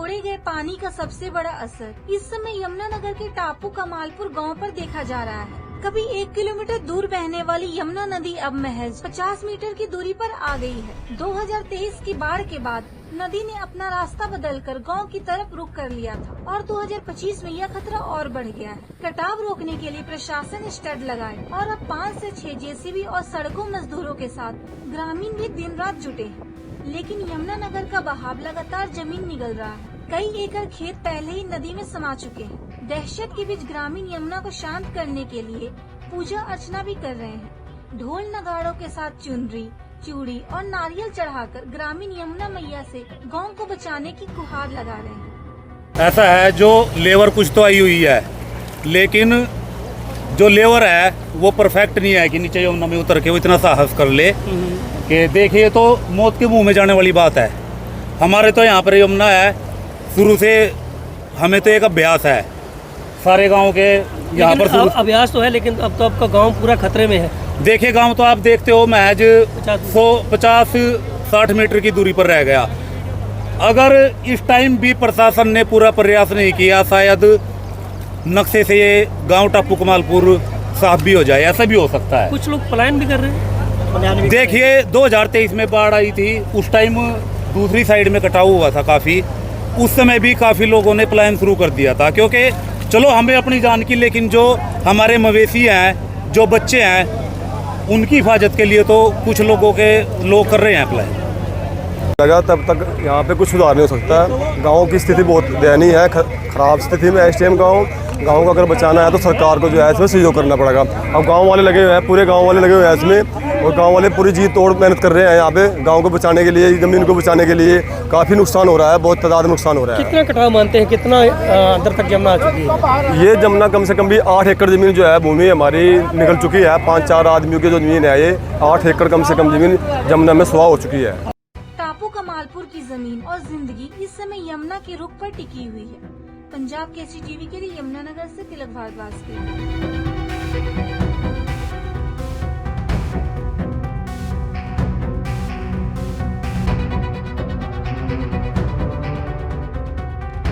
छोड़े गए पानी का सबसे बड़ा असर इस समय यमुनानगर के टापू कमालपुर गांव पर देखा जा रहा है। कभी 1 किलोमीटर दूर बहने वाली यमुना नदी अब महज 50 मीटर की दूरी पर आ गई है। 2023 की बाढ़ के बाद नदी ने अपना रास्ता बदलकर गांव की तरफ रुख कर लिया था और 2025 में यह खतरा और बढ़ गया है। कटाव रोकने के लिए प्रशासन स्टड लगाए और अब 5 से 6 जेसीबी और सड़कों मजदूरों के साथ ग्रामीण भी दिन रात जुटे हैं। लेकिन यमुनानगर का बहाव लगातार जमीन निगल रहा है। कई एकड़ खेत पहले ही नदी में समा चुके हैं। दहशत के बीच ग्रामीण यमुना को शांत करने के लिए पूजा अर्चना भी कर रहे हैं। ढोल नगाड़ों के साथ चुनरी, चूड़ी और नारियल चढ़ाकर ग्रामीण यमुना मैया से गांव को बचाने की गुहार लगा रहे हैं। ऐसा है, जो लेबर कुछ तो आई हुई है, लेकिन जो लेबर है वो परफेक्ट नहीं है कि नीचे यमुना में उतर के वो इतना साहस कर ले कि देखिए तो मौत के मुंह में जाने वाली बात है। हमारे तो यहाँ पर यमुना है, शुरू से हमें तो एक अभ्यास है सारे गांव के यहाँ पर अभ्यास तो है, लेकिन अब तो आपका गांव पूरा खतरे में है। देखिए गांव तो आप देखते हो महज 50-60 मीटर की दूरी पर रह गया। अगर इस टाइम भी प्रशासन ने पूरा प्रयास नहीं किया, शायद नक्शे से ये गांव टापू कमालपुर साफ भी हो जाए, ऐसा भी हो सकता है। कुछ लोग पलायन भी कर रहे हैं। देखिए 2023 में बाढ़ आई थी, उस टाइम दूसरी साइड में कटाव हुआ था काफ़ी। उस समय भी काफ़ी लोगों ने पलायन शुरू कर दिया था, क्योंकि चलो हमें अपनी जान की, लेकिन जो हमारे मवेशी हैं, जो बच्चे हैं, उनकी हिफाजत के लिए तो कुछ लोग कर रहे हैं पलायन। लगा तब तक यहाँ पे कुछ सुधार नहीं हो सकता। गांव की स्थिति बहुत दयनीय है, खराब स्थिति में है इस टाइम गाँव को अगर बचाना है तो सरकार को जो है इसमें सहयोग करना पड़ेगा। अब गांव वाले लगे हुए हैं, पूरे गांव वाले लगे हुए हैं इसमें, और गांव वाले पूरी जी तोड़ मेहनत कर रहे हैं यहाँ पे गांव को बचाने के लिए, ज़मीन को बचाने के लिए। काफ़ी नुकसान हो रहा है, बहुत तादाद में नुकसान हो रहा है। कितना कटाव मानते हैं, कितना अंदर तक जमुना आ चुकी है? ये जमुना कम से कम भी 8 एकड़ ज़मीन जो है भूमि हमारी निकल चुकी है। 5-4 आदमियों की जो ज़मीन है, ये 8 एकड़ कम से कम ज़मीन जमुना में सुहा हो चुकी है। टापू कमालपुर की जमीन और जिंदगी इस समय यमुना के रुख पर टिकी हुई है। पंजाब केसरी टीवी के लिए यमुनानगर से तिलक भारद्वाज के।